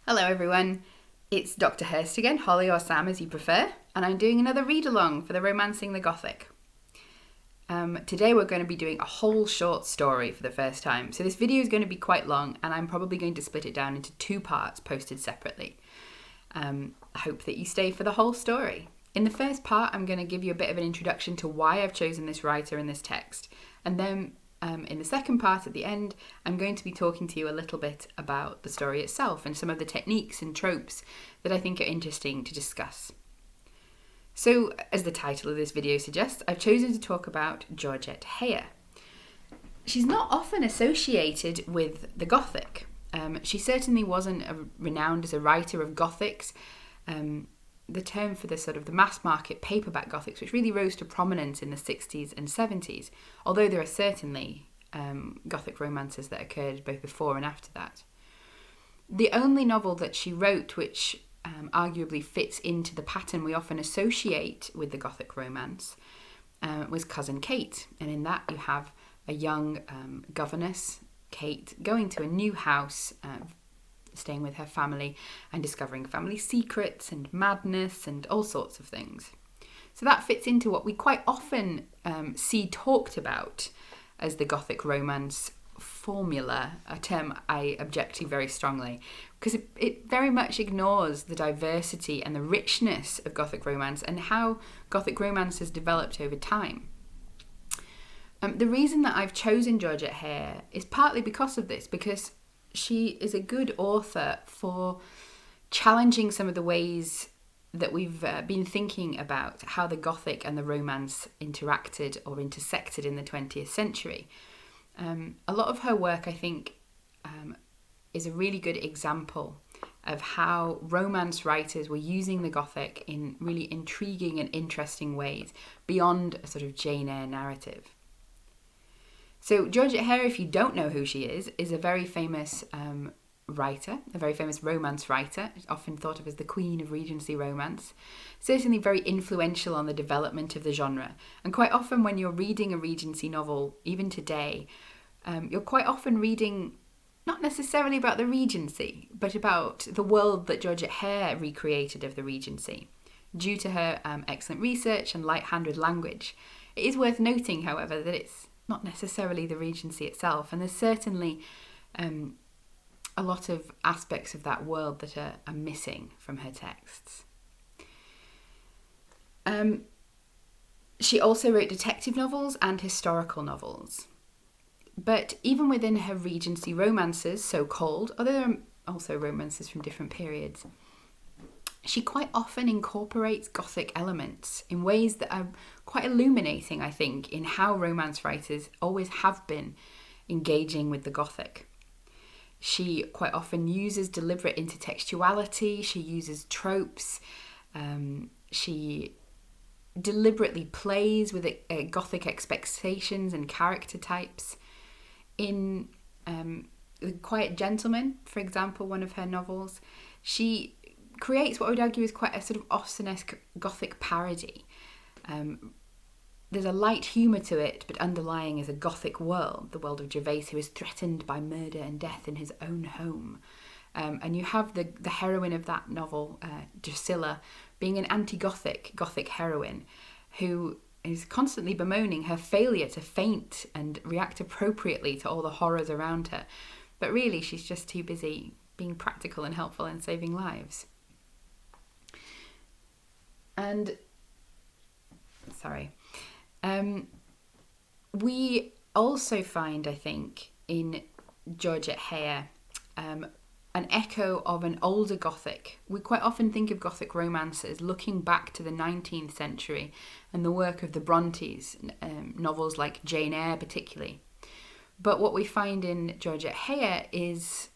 Hello everyone, it's Dr. Hurst again, Holly or Sam as you prefer, and I'm doing another read-along for the Romancing the Gothic. Today we're going to be doing a whole short story for the first time, so this video is going to be quite long and I'm probably going to split it down into two parts posted separately. I hope that you stay for the whole story. In the first part I'm going to give you a bit of an introduction to why I've chosen this writer and this text, and then in the second part at the end, I'm going to be talking to you a little bit about the story itself and some of the techniques and tropes that I think are interesting to discuss. So, as the title of this video suggests, I've chosen to talk about Georgette Heyer. She's not often associated with the Gothic. She certainly wasn't renowned as a writer of Gothics. The term for the sort of the mass market paperback Gothics, which really rose to prominence in the 60s and 70s, although there are certainly Gothic romances that occurred both before and after that. The only novel that she wrote which arguably fits into the pattern we often associate with the Gothic romance was Cousin Kate, and in that you have a young governess, Kate, going to a new house, staying with her family and discovering family secrets and madness and all sorts of things. So that fits into what we quite often see talked about as the Gothic romance formula, a term I object to very strongly, because it very much ignores the diversity and the richness of Gothic romance and how Gothic romance has developed over time. The reason that I've chosen Georgette Heyer is partly because of this, because she is a good author for challenging some of the ways that we've been thinking about how the Gothic and the Romance interacted or intersected in the 20th century. A lot of her work, I think, is a really good example of how Romance writers were using the Gothic in really intriguing and interesting ways beyond a sort of Jane Eyre narrative. So Georgette Heyer, if you don't know who she is a very famous writer, a very famous romance writer, often thought of as the queen of Regency romance, certainly very influential on the development of the genre. And quite often when you're reading a Regency novel, even today, you're quite often reading not necessarily about the Regency, but about the world that Georgette Heyer recreated of the Regency. Due to her excellent research and light-handed language, it is worth noting, however, that it's not necessarily the Regency itself, and there's certainly a lot of aspects of that world that are missing from her texts. She also wrote detective novels and historical novels. But even within her Regency romances, so-called, although there are also romances from different periods, she quite often incorporates Gothic elements in ways that are quite illuminating, I think, in how romance writers always have been engaging with the Gothic. She quite often uses deliberate intertextuality, she uses tropes, she deliberately plays with Gothic expectations and character types. In The Quiet Gentleman, for example, one of her novels, she creates what I would argue is quite a sort of Austen-esque Gothic parody. There's a light humour to it, but underlying is a Gothic world, the world of Gervase, who is threatened by murder and death in his own home. And you have the heroine of that novel, Drusilla, being an anti-Gothic heroine who is constantly bemoaning her failure to faint and react appropriately to all the horrors around her. But really, she's just too busy being practical and helpful and saving lives. And, we also find, I think, in Georgette Heyer, an echo of an older Gothic. We quite often think of Gothic romances looking back to the 19th century and the work of the Brontes, novels like Jane Eyre particularly. But what we find in Georgette Heyer is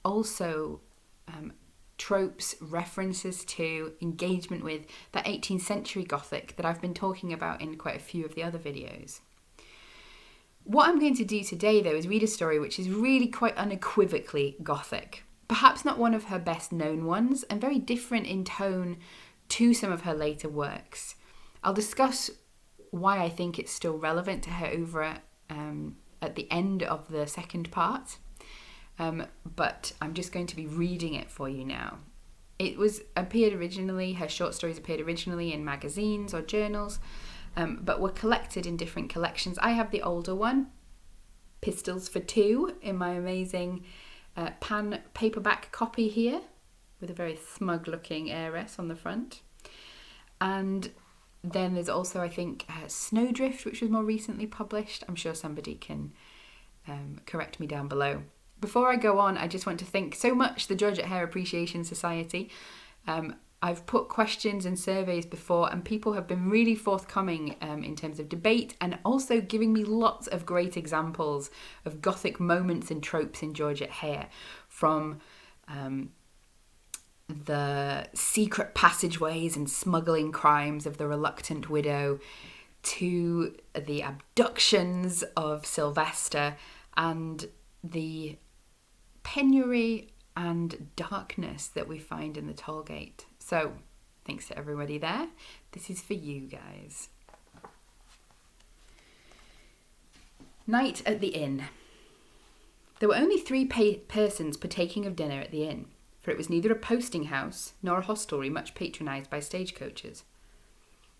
also tropes, references to, engagement with that 18th century Gothic that I've been talking about in quite a few of the other videos. What I'm going to do today, though, is read a story which is really quite unequivocally Gothic. Perhaps not one of her best known ones, and very different in tone to some of her later works. I'll discuss why I think it's still relevant to her over at the end of the second part. but I'm just going to be reading it for you now. Her short stories appeared originally in magazines or journals, but were collected in different collections. I have the older one, Pistols for Two, in my amazing pan paperback copy here, with a very smug looking heiress on the front. And then there's also, I think, Snowdrift, which was more recently published. I'm sure somebody can correct me down below. Before I go on, I just want to thank so much the Georgette Hair Appreciation Society. I've put questions and surveys before, and people have been really forthcoming in terms of debate, and also giving me lots of great examples of Gothic moments and tropes in Georgette Hair, from the secret passageways and smuggling crimes of the reluctant widow, to the abductions of Sylvester, and the penury and darkness that we find in the toll gate. So, thanks to everybody there. This is for you guys. Night at the inn. There were only 3 persons partaking of dinner at the inn, for it was neither a posting house nor a hostelry much patronised by stagecoaches.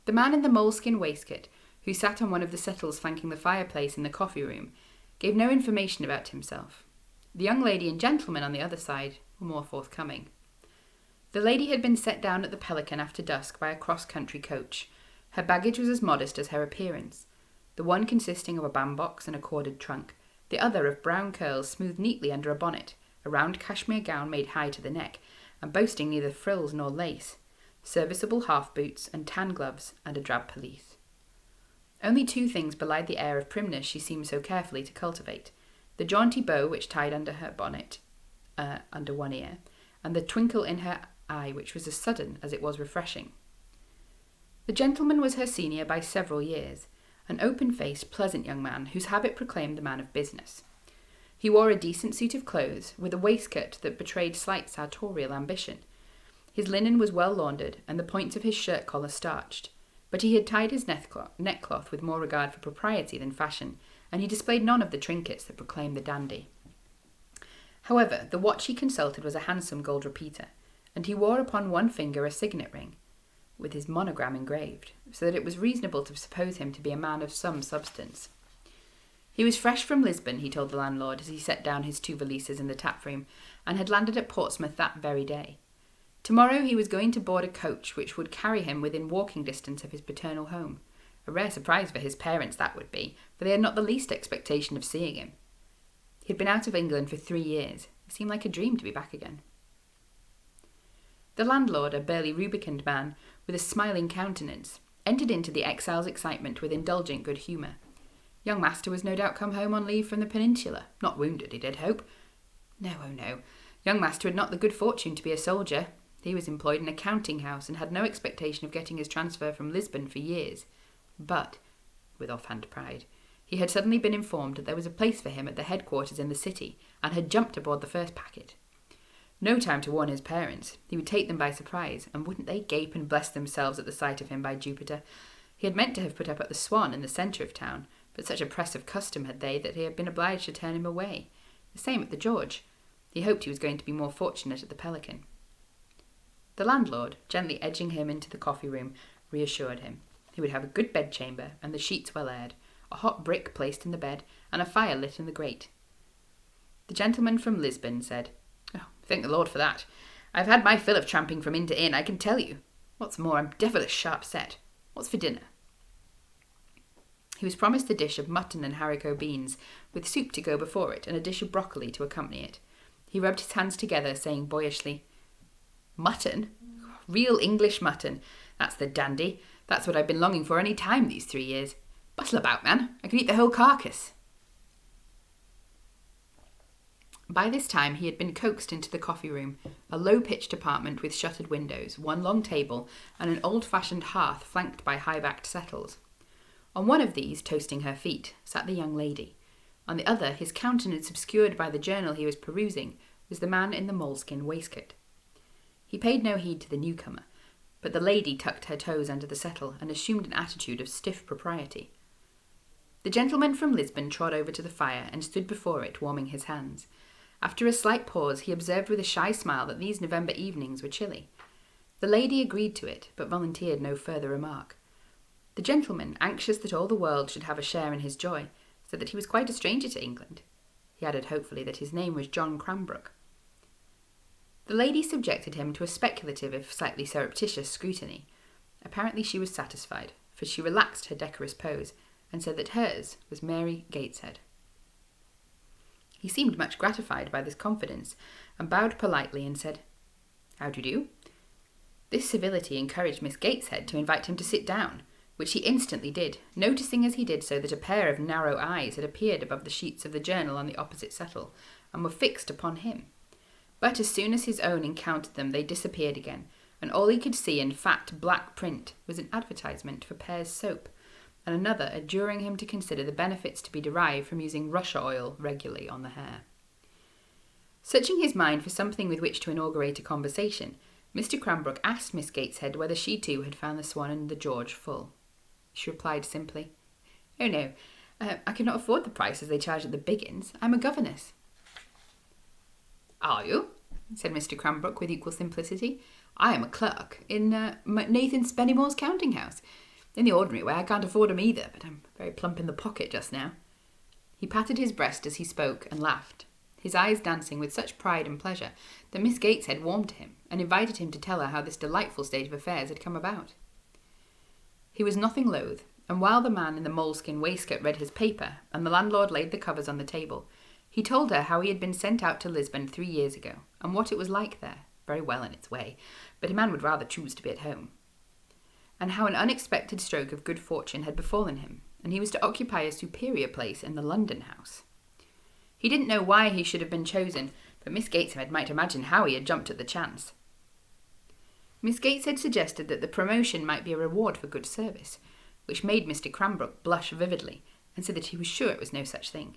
The man in the moleskin waistcoat, who sat on one of the settles flanking the fireplace in the coffee room, gave no information about himself. The young lady and gentleman on the other side were more forthcoming. The lady had been set down at the Pelican after dusk by a cross-country coach. Her baggage was as modest as her appearance, the one consisting of a bandbox and a corded trunk, the other of brown curls smoothed neatly under a bonnet, a round cashmere gown made high to the neck, and boasting neither frills nor lace, serviceable half-boots and tan gloves, and a drab pelisse. Only 2 things belied the air of primness she seemed so carefully to cultivate: the jaunty bow which tied under her bonnet, under one ear, and the twinkle in her eye which was as sudden as it was refreshing. The gentleman was her senior by several years, an open-faced, pleasant young man whose habit proclaimed the man of business. He wore a decent suit of clothes, with a waistcoat that betrayed slight sartorial ambition. His linen was well laundered, and the points of his shirt collar starched, but he had tied his neckcloth with more regard for propriety than fashion, and he displayed none of the trinkets that proclaimed the dandy. However, the watch he consulted was a handsome gold repeater, and he wore upon one finger a signet ring, with his monogram engraved, so that it was reasonable to suppose him to be a man of some substance. He was fresh from Lisbon, he told the landlord, as he set down his 2 valises in the tap-room, and had landed at Portsmouth that very day. Tomorrow he was going to board a coach which would carry him within walking distance of his paternal home. A rare surprise for his parents that would be, for they had not the least expectation of seeing him. He had been out of England for 3 years. It seemed like a dream to be back again. The landlord, a burly rubicund man, with a smiling countenance, entered into the exile's excitement with indulgent good humour. Young master was no doubt come home on leave from the peninsula, not wounded, he did hope. No, oh no, young master had not the good fortune to be a soldier. He was employed in a counting house, and had no expectation of getting his transfer from Lisbon for years. But, with offhand pride, he had suddenly been informed that there was a place for him at the headquarters in the city, and had jumped aboard the first packet. No time to warn his parents. He would take them by surprise, and wouldn't they gape and bless themselves at the sight of him, by Jupiter? He had meant to have put up at the Swan in the centre of town, but such a press of custom had they that he had been obliged to turn him away. The same at the George. He hoped he was going to be more fortunate at the Pelican. The landlord, gently edging him into the coffee-room, reassured him. He would have a good bedchamber, and the sheets well aired, a hot brick placed in the bed, and a fire lit in the grate. The gentleman from Lisbon said, "Oh, thank the Lord for that. I've had my fill of tramping from inn to inn, I can tell you. What's more, I'm devilish sharp set. What's for dinner?" He was promised a dish of mutton and haricot beans, with soup to go before it, and a dish of broccoli to accompany it. He rubbed his hands together, saying boyishly, "Mutton? Real English mutton. That's the dandy. That's what I've been longing for any time these 3 years. Bustle about, man. I can eat the whole carcass." By this time he had been coaxed into the coffee-room, a low-pitched apartment with shuttered windows, one long table, and an old-fashioned hearth flanked by high-backed settles. On one of these, toasting her feet, sat the young lady. On the other, his countenance obscured by the journal he was perusing, was the man in the moleskin waistcoat. He paid no heed to the newcomer, but the lady tucked her toes under the settle and assumed an attitude of stiff propriety. The gentleman from Lisbon trod over to the fire and stood before it, warming his hands, After a slight pause, he observed with a shy smile that these November evenings were chilly. The lady agreed to it, but volunteered no further remark. The gentleman, anxious that all the world should have a share in his joy, said that he was quite a stranger to England. He added hopefully that his name was John Cranbrook. The lady subjected him to a speculative, if slightly surreptitious, scrutiny. Apparently she was satisfied, for she relaxed her decorous pose, and said that hers was Mary Gateshead. He seemed much gratified by this confidence, and bowed politely and said, "How do you do?" This civility encouraged Miss Gateshead to invite him to sit down, which he instantly did, noticing as he did so that a pair of narrow eyes had appeared above the sheets of the journal on the opposite settle, and were fixed upon him. But as soon as his own encountered them, they disappeared again, and all he could see in fat black print was an advertisement for Pear's soap, and another adjuring him to consider the benefits to be derived from using Russia oil regularly on the hair. Searching his mind for something with which to inaugurate a conversation, Mr. Cranbrook asked Miss Gateshead whether she too had found the Swan and the George full. She replied simply, "Oh no, I cannot afford the prices they charge at the big inns. I'm a governess." "Are you?" said Mr. Cranbrook with equal simplicity. "I am a clerk in Nathan Spennymore's counting house. In the ordinary way I can't afford 'em either, but I'm very plump in the pocket just now." He patted his breast as he spoke and laughed, his eyes dancing with such pride and pleasure that Miss Gateshead warmed to him and invited him to tell her how this delightful state of affairs had come about. He was nothing loath, and while the man in the moleskin waistcoat read his paper and the landlord laid the covers on the table, he told her how he had been sent out to Lisbon 3 years ago, and what it was like there, very well in its way, but a man would rather choose to be at home, and how an unexpected stroke of good fortune had befallen him, and he was to occupy a superior place in the London house. He didn't know why he should have been chosen, but Miss Gateshead might imagine how he had jumped at the chance. Miss Gateshead suggested that the promotion might be a reward for good service, which made Mr. Cranbrook blush vividly, and said that he was sure it was no such thing.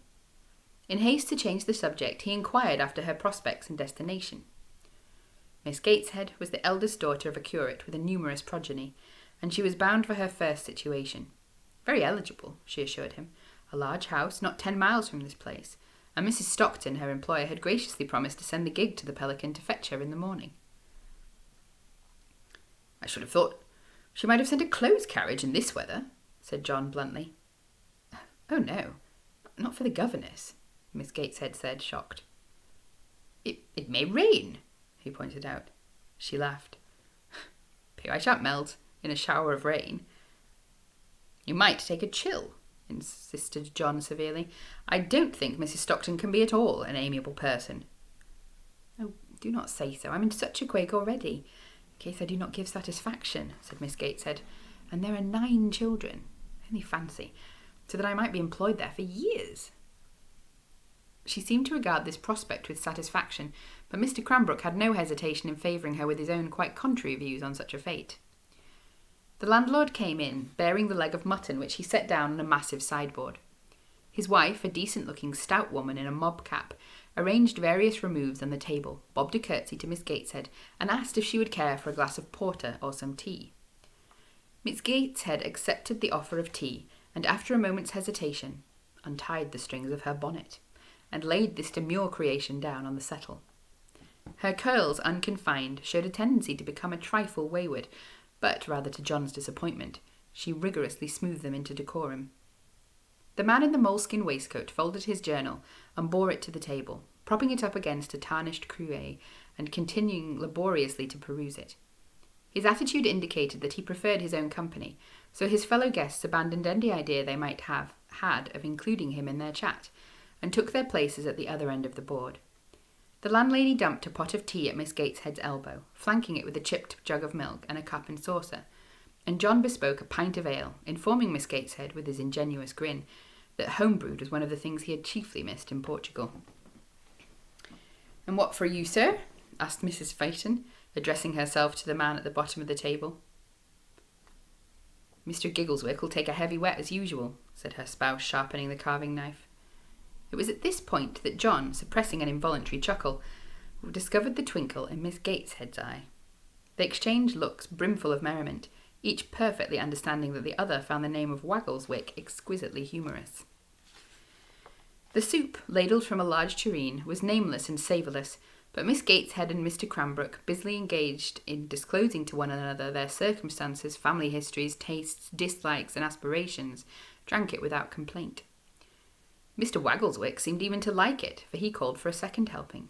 In haste to change the subject, he inquired after her prospects and destination. Miss Gateshead was the eldest daughter of a curate with a numerous progeny, and she was bound for her first situation. Very eligible, she assured him. A large house not 10 miles from this place, and Mrs. Stockton, her employer, had graciously promised to send the gig to the Pelican to fetch her in the morning. "I should have thought she might have sent a closed carriage in this weather," said John bluntly. "Oh no, not for the governess," Miss Gateshead said, shocked. It may rain," he pointed out. She laughed. "I shan't melt in a shower of rain." "You might take a chill," insisted John severely. "I don't think Mrs. Stockton can be at all an amiable person." "Oh, do not say so. I'm in such a quake already, in case I do not give satisfaction," said Miss Gateshead. "And there are 9 children. Only fancy, so that I might be employed there for years." She seemed to regard this prospect with satisfaction, but Mr. Cranbrook had no hesitation in favouring her with his own quite contrary views on such a fate. The landlord came in, bearing the leg of mutton which he set down on a massive sideboard. His wife, a decent-looking stout woman in a mob cap, arranged various removes on the table, bobbed a curtsy to Miss Gateshead, and asked if she would care for a glass of porter or some tea. Miss Gateshead accepted the offer of tea, and after a moment's hesitation, untied the strings of her bonnet, and laid this demure creation down on the settle. Her curls, unconfined, showed a tendency to become a trifle wayward, but, rather to John's disappointment, she rigorously smoothed them into decorum. The man in the moleskin waistcoat folded his journal and bore it to the table, propping it up against a tarnished cruet, and continuing laboriously to peruse it. His attitude indicated that he preferred his own company, so his fellow guests abandoned any idea they might have had of including him in their chat, and took their places at the other end of the board. The landlady dumped a pot of tea at Miss Gateshead's elbow, flanking it with a chipped jug of milk and a cup and saucer, and John bespoke a pint of ale, informing Miss Gateshead, with his ingenuous grin, that home-brewed was one of the things he had chiefly missed in Portugal. "And what for you, sir?" asked Mrs. Phaeton, addressing herself to the man at the bottom of the table. "Mr. Giggleswick will take a heavy wet as usual," said her spouse, sharpening the carving knife. It was at this point that John, suppressing an involuntary chuckle, discovered the twinkle in Miss Gateshead's eye. They exchanged looks brimful of merriment, each perfectly understanding that the other found the name of Waggleswick exquisitely humorous. The soup, ladled from a large tureen, was nameless and savourless, but Miss Gateshead and Mr. Cranbrook, busily engaged in disclosing to one another their circumstances, family histories, tastes, dislikes, and aspirations, drank it without complaint. Mr. Waggleswick seemed even to like it, for he called for a second helping.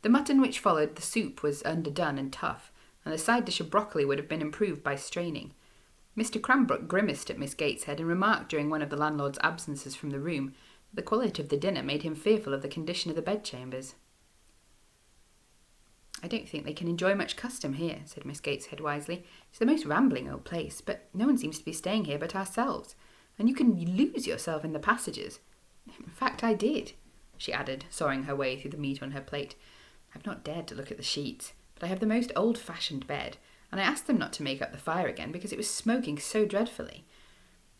The mutton which followed the soup was underdone and tough, and the side dish of broccoli would have been improved by straining. Mr. Cranbrook grimaced at Miss Gateshead and remarked during one of the landlord's absences from the room that the quality of the dinner made him fearful of the condition of the bedchambers. "I don't think they can enjoy much custom here," said Miss Gateshead wisely. "It's the most rambling old place, but no one seems to be staying here but ourselves, and you can lose yourself in the passages. In fact, I did," she added, sawing her way through the meat on her plate. "I've not dared to look at the sheets, but I have the most old-fashioned bed, and I asked them not to make up the fire again because it was smoking so dreadfully.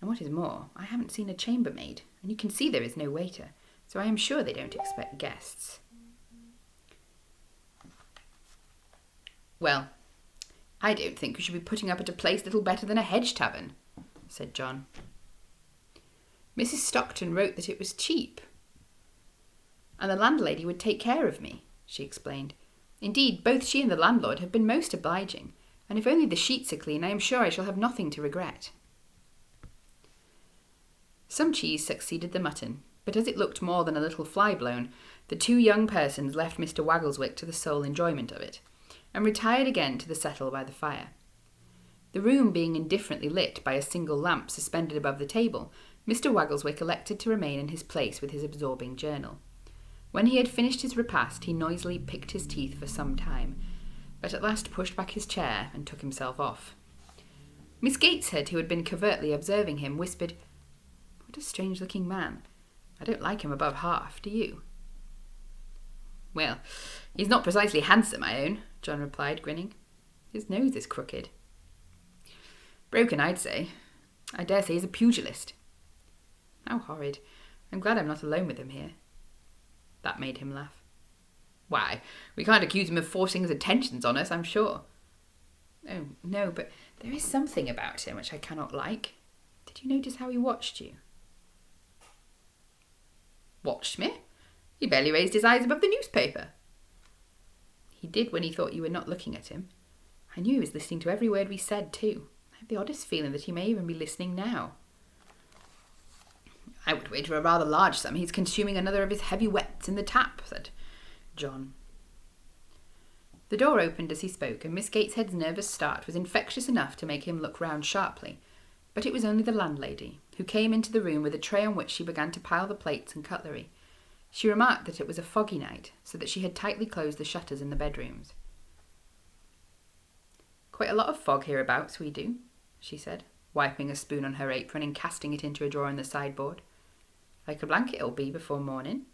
And what is more, I haven't seen a chambermaid, and you can see there is no waiter, so I am sure they don't expect guests." "Well, I don't think we should be putting up at a place little better than a hedge tavern," said John. "Mrs. Stockton wrote that it was cheap, and the landlady would take care of me," she explained. "Indeed, both she and the landlord have been most obliging, and if only the sheets are clean, I am sure I shall have nothing to regret." Some cheese succeeded the mutton, but as it looked more than a little fly-blown, the two young persons left Mr. Waggleswick to the sole enjoyment of it, and retired again to the settle by the fire. The room being indifferently lit by a single lamp suspended above the table, Mr. Waggleswick elected to remain in his place with his absorbing journal. When he had finished his repast, he noisily picked his teeth for some time, but at last pushed back his chair and took himself off. Miss Gateshead, who had been covertly observing him, whispered, "What a strange-looking man. I don't like him above half, do you?" "Well, he's not precisely handsome, I own," John replied, grinning. "His nose is crooked." "Broken, I'd say. I dare say he's a pugilist." "How horrid. I'm glad I'm not alone with him here." That made him laugh. "Why, we can't accuse him of forcing his attentions on us, I'm sure." "Oh, no, but there is something about him which I cannot like. Did you notice how he watched you?" "Watched me? He barely raised his eyes above the newspaper." "He did when he thought you were not looking at him. I knew he was listening to every word we said, too. I have the oddest feeling that he may even be listening now." "I would wager a rather large sum he's consuming another of his heavy wets in the tap," said John. The door opened as he spoke, and Miss Gateshead's nervous start was infectious enough to make him look round sharply, but it was only the landlady, who came into the room with a tray on which she began to pile the plates and cutlery. She remarked that it was a foggy night, so that she had tightly closed the shutters in the bedrooms. "Quite a lot of fog hereabouts, we do," she said, wiping a spoon on her apron and casting it into a drawer in the sideboard. "Like a blanket it'll be before morning,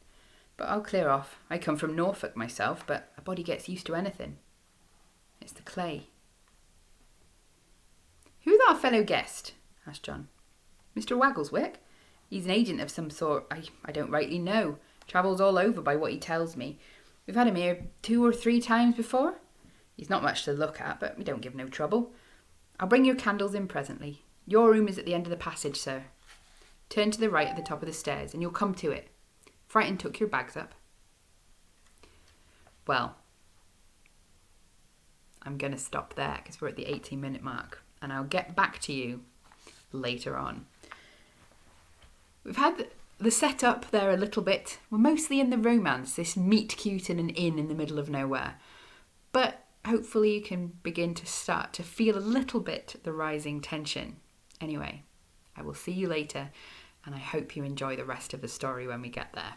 but I'll clear off. I come from Norfolk myself, but a body gets used to anything. It's the clay." "Who's our fellow guest?" asked John. "Mr. Waggleswick? He's an agent of some sort. I don't rightly know. Travels all over by what he tells me. We've had him here 2 or 3 times before. He's not much to look at, but we don't give no trouble. I'll bring your candles in presently. Your room is at the end of the passage, sir. Turn to the right at the top of the stairs, and you'll come to it. Frightened took your bags up." Well, I'm going to stop there because we're at the 18-minute mark, and I'll get back to you later on. We've had the setup there a little bit. We're mostly in the romance, this meet cute in an inn in the middle of nowhere. But hopefully you can begin to start to feel a little bit the rising tension. Anyway, I will see you later, and I hope you enjoy the rest of the story when we get there.